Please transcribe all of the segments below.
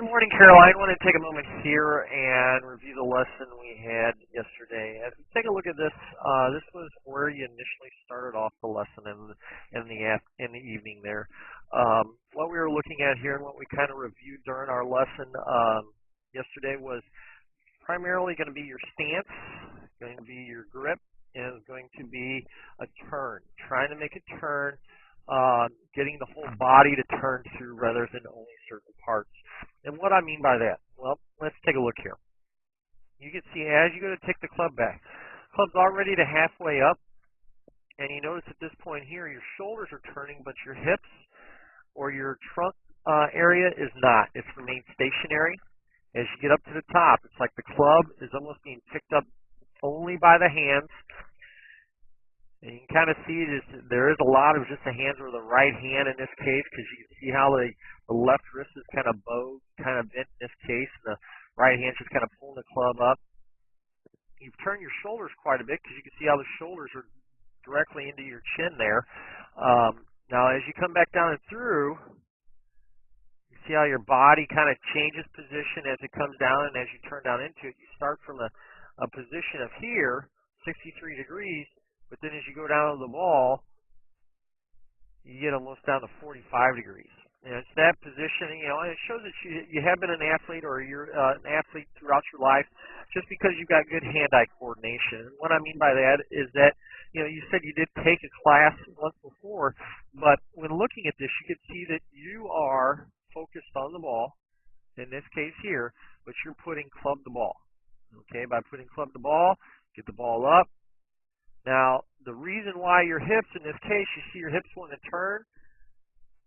Good morning, Caroline. I want to take a moment here and review the lesson we had yesterday. As we take a look at this, this was where you initially started off the lesson in the evening there. What we were looking at here and what we kind of reviewed during our lesson yesterday was primarily going to be your stance, going to be your grip, and it's going to be a turn. Trying to make a turn, getting the whole body to turn through rather than only certain parts. And what I mean by that, well, let's take a look here. You can see as you go to take the club back, club's already to halfway up, and you notice at this point here, your shoulders are turning, but your hips or your trunk area is not. It's remained stationary. As you get up to the top, it's like the club is almost being picked up only by the hands. And you can kind of see there is a lot of just the hands or the right hand in this case, because you can see how the left wrist is kind of bowed, kind of bent in this case, and the right hand just kind of pulling the club up. You've turned your shoulders quite a bit because you can see how the shoulders are directly into your chin there. Now, as you come back down and through, you see how your body kind of changes position as it comes down, and as you turn down into it, you start from a position of here, 63 degrees, but then as you go down to the ball, you get almost down to 45 degrees. And it's that position, and it shows that you have been an athlete or you're an athlete throughout your life just because you've got good hand-eye coordination. And what I mean by that is that, you said you did take a class once before, but when looking at this, you can see that you are focused on the ball, in this case here, but you're putting club to ball. Okay, by putting club to ball, get the ball up. Now, the reason why your hips, in this case, you see your hips want to turn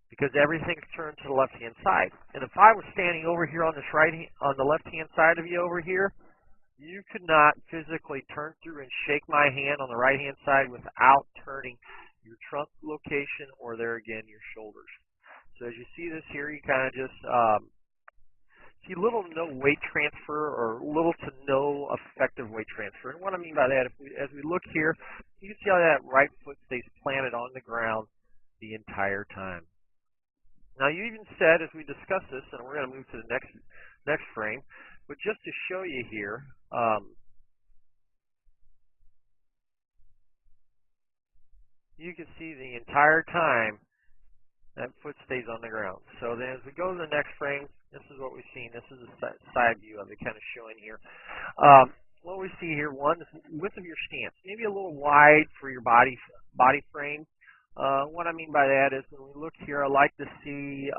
because everything's turned to the left-hand side. And if I was standing over here on this on the left-hand side of you over here, you could not physically turn through and shake my hand on the right-hand side without turning your trunk location or there again, your shoulders. So as you see this here, you kind of just see little to no weight transfer or little to no effective weight transfer. And what I mean by that, as we look here, you can see how that right foot stays planted on the ground the entire time. Now, you even said, as we discuss this, and we're going to move to the next frame, but just to show you here, you can see the entire time that foot stays on the ground. So then as we go to the next frame, this is what we've seen. This is a side view of it kind of showing here. What we see here, one, is width of your stance. Maybe a little wide for your body frame. What I mean by that is when we look here, I like to see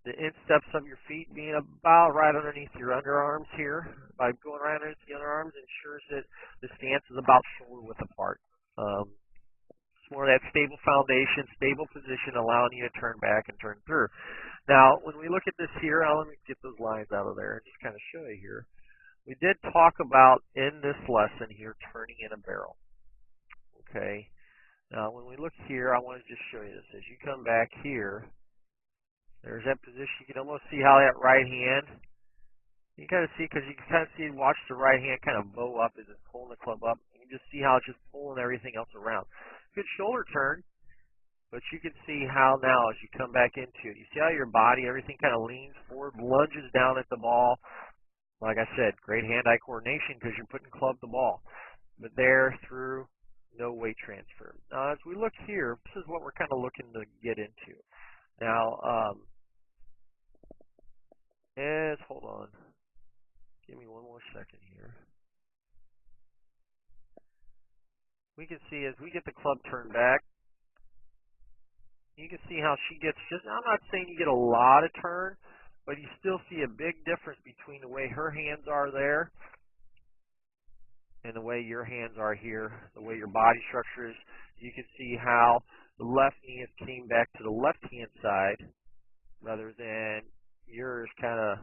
the insteps of your feet being about right underneath your underarms here. By going right underneath the underarms, ensures that the stance is about shoulder width apart. More of that stable foundation, stable position, allowing you to turn back and turn through. Now, when we look at this here, let me get those lines out of there and just kind of show you here. We did talk about in this lesson here turning in a barrel. Okay. Now, when we look here, I want to just show you this. As you come back here, there's that position. You can almost see how that right hand, you kind of see, because you can kind of see, watch the right hand kind of bow up as it's pulling the club up. You can just see how it's just pulling everything else around. Good shoulder turn, but you can see how now as you come back into it, you see how your body, everything kind of leans forward, lunges down at the ball. Like I said, great hand-eye coordination because you're putting club to ball. But there, through, no weight transfer. Now, as we look here, this is what we're kind of looking to get into. Now, hold on. Give me one more second here. We can see as we get the club turned back, you can see how she gets just, I'm not saying you get a lot of turn, but you still see a big difference between the way her hands are there and the way your hands are here, the way your body structure is. You can see how the left knee has came back to the left-hand side rather than yours kind of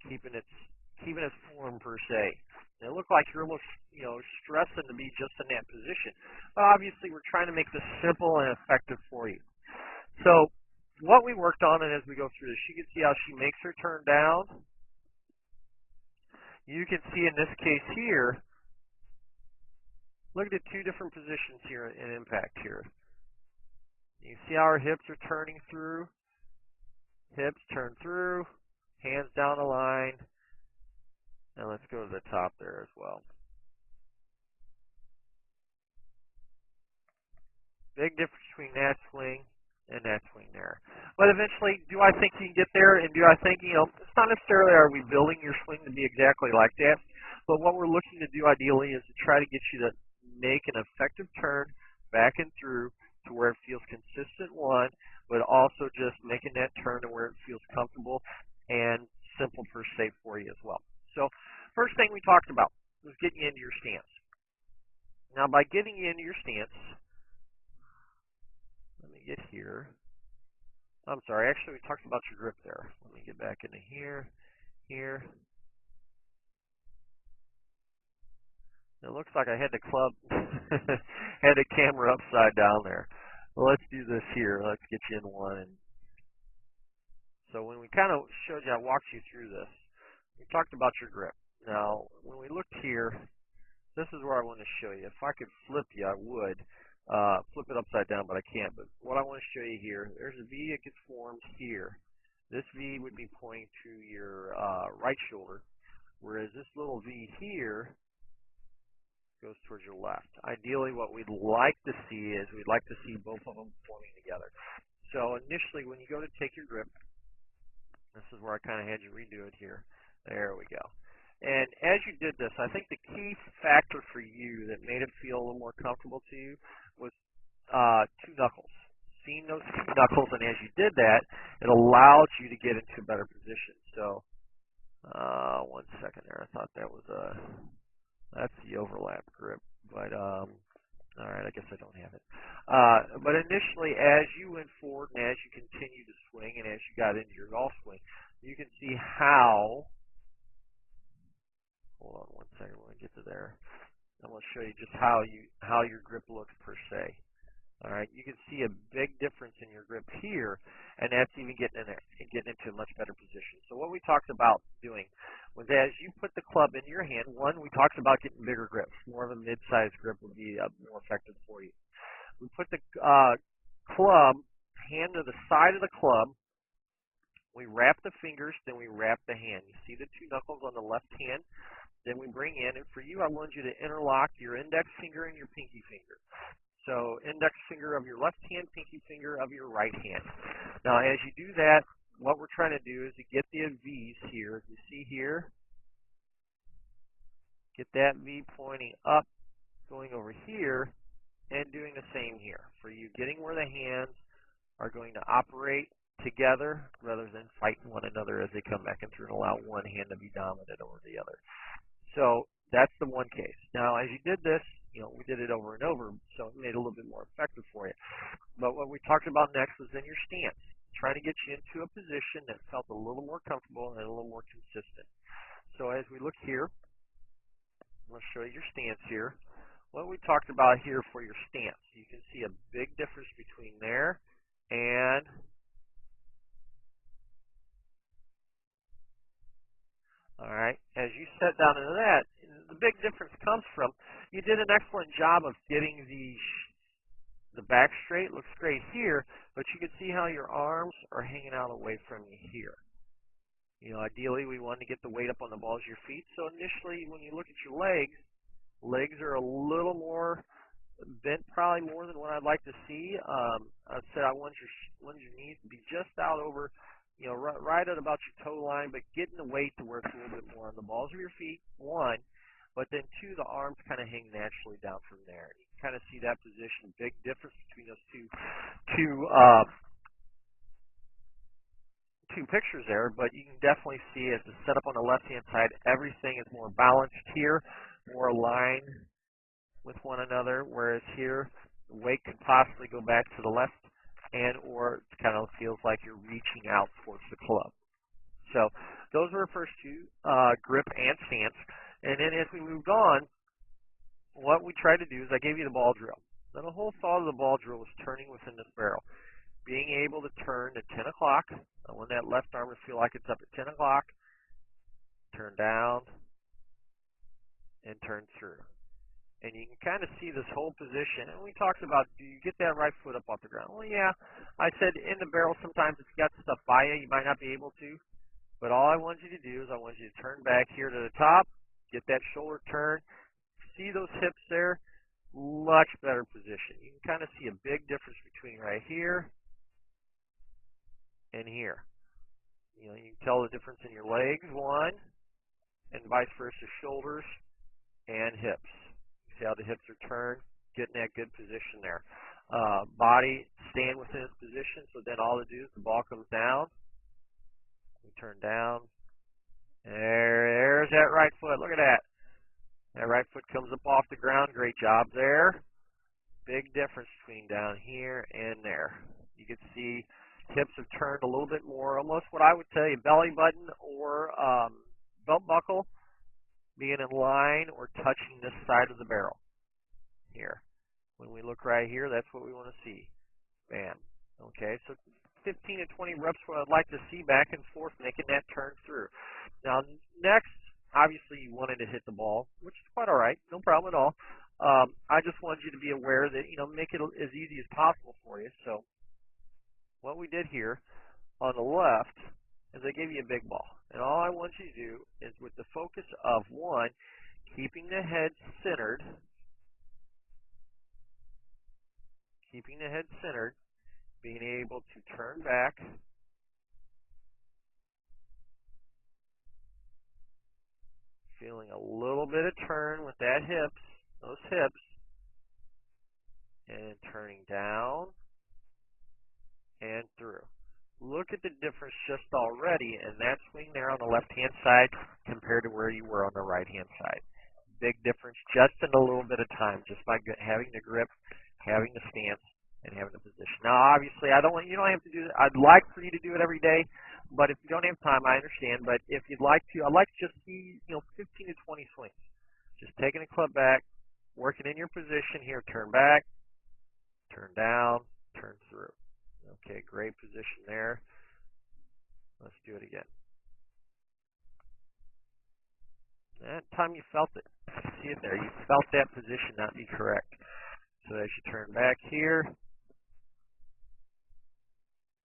keeping its form per se. And it looked like you're almost, stressing to be just in that position. Obviously, we're trying to make this simple and effective for you. So what we worked on, and as we go through this, you can see how she makes her turn down. You can see in this case here, look at the two different positions here in impact here. You see how her hips are turning through. hips turn through, hands down the line, and let's go to the top there as well. Big difference between that swing and that swing there. But eventually, do I think you can get there? And do I think, it's not necessarily are we building your swing to be exactly like that, but what we're looking to do ideally is to try to get you to make an effective turn back and through to where it feels consistent, one, but also just making that turn to where it feels comfortable and simple per se for you as well. So first thing we talked about was getting you into your stance. Now by getting you into your stance, let me get here. I'm sorry, actually we talked about your grip there. Let me get back into here. It looks like I had the club, had the camera upside down there. Well, let's do this here. Let's get you in one. And so when we kind of showed you, I walked you through this. We talked about your grip. Now, when we looked here, this is where I want to show you. If I could flip you, I would. Flip it upside down, but I can't. But what I want to show you here, there's a V that gets formed here. This V would be pointing to your right shoulder, whereas this little V here goes towards your left. Ideally, what we'd like to see is we'd like to see both of them forming together. So initially, when you go to take your grip, this is where I kind of had you redo it here. There we go. And as you did this, I think the key factor for you that made it feel a little more comfortable to you was two knuckles. Seeing those two knuckles, and as you did that, it allowed you to get into a better position. So, 1 second there. I thought that was that's the overlap grip, but all right, I guess I don't have it. But initially, as you went forward and as you continued to swing and as you got into your golf swing, you can see how. Hold on 1 second. When I get to there, I'm going to show you just how your grip looks per se. All right, you can see a big difference in your grip here, and that's even getting in there and getting into a much better position. So what we talked about doing was as you put the club in your hand, one, we talked about getting bigger grips. More of a mid-sized grip would be more effective for you. We put the club, hand to the side of the club, we wrap the fingers, then we wrap the hand. You see the two knuckles on the left hand? Then we bring in, and for you, I want you to interlock your index finger and your pinky finger. So index finger of your left hand, pinky finger of your right hand. Now, as you do that, what we're trying to do is to get the V's here. You see here, get that V pointing up, going over here, and doing the same here. For you, getting where the hands are going to operate together rather than fighting one another as they come back and through and allow one hand to be dominant over the other. So that's the one case. Now, as you did this, we did it over and over, so it made it a little bit more effective for you. But what we talked about next was in your stance, trying to get you into a position that felt a little more comfortable and a little more consistent. So as we look here, I'm going to show you your stance here. What we talked about here for your stance, you can see a big difference between there and all right, as you set down into that, the big difference comes from you did an excellent job of getting the back straight. Looks great here, but you can see how your arms are hanging out away from you here. Ideally, we want to get the weight up on the balls of your feet. So initially, when you look at your legs are a little more bent, probably more than what I'd like to see. I said I want your knees to be just out over, right at about your toe line, but getting the weight to where it's a little bit more on the balls of your feet, one, but then two, the arms kind of hang naturally down from there. You can kind of see that position, big difference between those two pictures there, but you can definitely see as the setup on the left-hand side, everything is more balanced here, more aligned with one another, whereas here, the weight could possibly go back to the left and or it kind of feels like you're reaching out towards the club. So those were the first two, grip and stance. And then as we moved on, what we tried to do is I gave you the ball drill. Now the whole thought of the ball drill was turning within this barrel. Being able to turn to 10 o'clock. I want that left arm to feel like it's up at 10 o'clock. Turn down and turn through. And you can kind of see this whole position. And we talked about, do you get that right foot up off the ground? Well, yeah. I said in the barrel, sometimes if you got stuff by you, you might not be able to. But all I want you to do is I want you to turn back here to the top, get that shoulder turn. See those hips there? Much better position. You can kind of see a big difference between right here and here. You know, you can tell the difference in your legs, one, and vice versa, shoulders and hips. See how the hips are turned? Getting that good position there. Body staying within its position, so then all to do is the ball comes down. We turn down. There's that right foot. Look at that. That right foot comes up off the ground. Great job there. Big difference between down here and there. You can see hips have turned a little bit more, almost what I would say a belly button or belt buckle being in line or touching this side of the barrel here. When we look right here, that's what we want to see. Bam. Okay, so 15 to 20 reps what I'd like to see back and forth, making that turn through. Now, next, obviously you wanted to hit the ball, which is quite all right, no problem at all. I just wanted you to be aware that, make it as easy as possible for you. So what we did here on the left is I gave you a big ball. And all I want you to do is with the focus of, one, keeping the head centered, being able to turn back, feeling a little bit of turn with those hips, and turning down and through. Look at the difference just already in that swing there on the left-hand side compared to where you were on the right-hand side. Big difference just in a little bit of time, just by having the grip, having the stance, and having the position. Now, obviously, you don't have to do that. I'd like for you to do it every day, but if you don't have time, I understand. But if you'd like to, I'd like to just see 15 to 20 swings. Just taking the club back, working in your position here, turn back, turn down, turn through. Okay, great position there. Let's do it again. That time you felt it. See it there. You felt that position not be correct. So as you turn back here,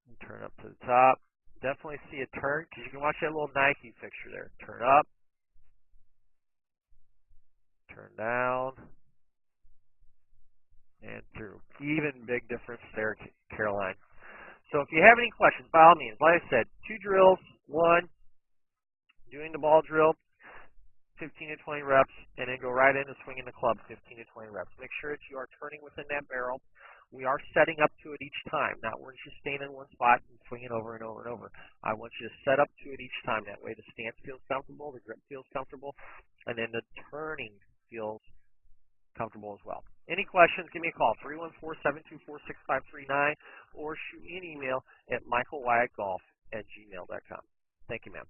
and turn up to the top, definitely see a turn because you can watch that little Nike fixture there. Turn up, turn down, and through. Even big difference there, Caroline. So if you have any questions, by all means, like I said, 2 drills. 1, doing the ball drill, 15 to 20 reps, and then go right into swinging the club, 15 to 20 reps. Make sure that you are turning within that barrel. We are setting up to it each time, not we're just staying in one spot and swinging over and over and over. I want you to set up to it each time. That way the stance feels comfortable, the grip feels comfortable, and then the turning feels comfortable as well. Any questions, give me a call, 314-724-6539, or shoot me an email at michaelwyattgolf@gmail.com. Thank you, ma'am.